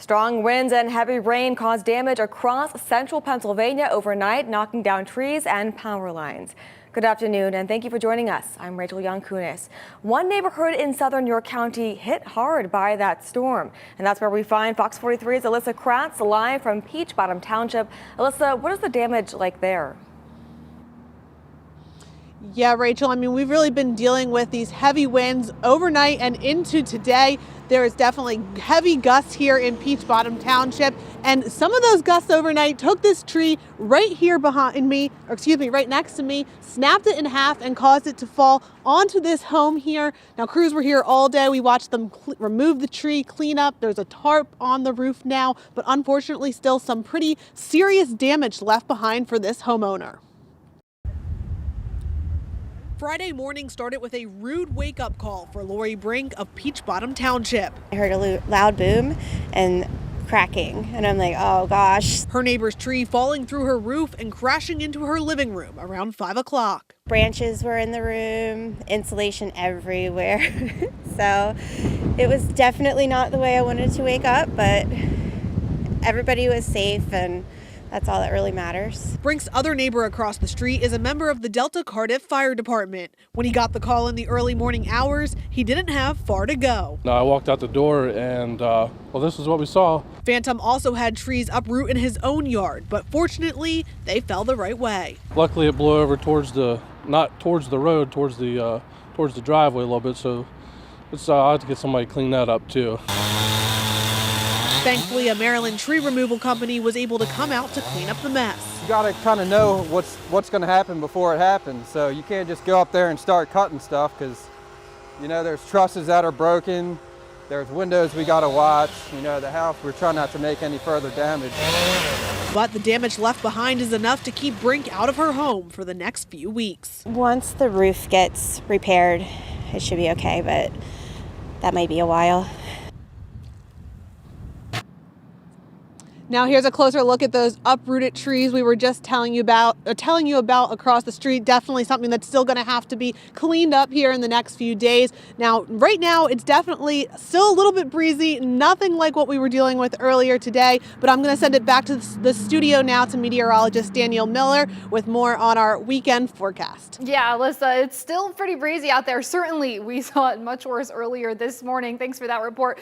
Strong winds and heavy rain caused damage across central Pennsylvania overnight, knocking down trees and power lines. Good afternoon, and thank you for joining us. I'm Rachel Young-Kunis. One neighborhood in southern York County hit hard by that storm, and that's where we find Fox 43's Alyssa Kratz live from Peach Bottom Township. Alyssa, what is the damage like there? Yeah, Rachel, I mean, we've really been dealing with these heavy winds overnight and into today. There is definitely heavy gusts here in Peach Bottom Township, and some of those gusts overnight took this tree right here behind me, or excuse me, right next to me, snapped it in half and caused it to fall onto this home here. Now, crews were here all day. We watched them remove the tree, clean up. There's a tarp on the roof now, but unfortunately still some pretty serious damage left behind for this homeowner. Friday morning started with a rude wake-up call for Lori Brink of Peach Bottom Township. I heard a loud boom and cracking, and I'm like, oh gosh. Her neighbor's tree falling through her roof and crashing into her living room around 5 o'clock. Branches were in the room, insulation everywhere. So it was definitely not the way I wanted to wake up, but everybody was safe, and that's all that really matters. Brink's other neighbor across the street is a member of the Delta Cardiff Fire Department. When he got the call in the early morning hours, he didn't have far to go. I walked out the door and, well, this is what we saw. Phantom also had trees uproot in his own yard, but fortunately, they fell the right way. Luckily, it blew over towards not towards the road, towards the driveway a little bit, so I had to get somebody to clean that up too. Thankfully, a Maryland tree removal company was able to come out to clean up the mess. You got to kind of know what's going to happen before it happens. So you can't just go up there and start cutting stuff, because, you know, there's trusses that are broken. There's windows we got to watch. You know, the house, we're trying not to make any further damage. But the damage left behind is enough to keep Brink out of her home for the next few weeks. Once the roof gets repaired, it should be okay, but that might be a while. Now here's a closer look at those uprooted trees we were just telling you about across the street. Definitely something that's still going to have to be cleaned up here in the next few days. Now, right now, it's definitely still a little bit breezy, nothing like what we were dealing with earlier today, but I'm going to send it back to the studio now to meteorologist Danielle Miller with more on our weekend forecast. Yeah, Alyssa, it's still pretty breezy out there. Certainly, we saw it much worse earlier this morning. Thanks for that report.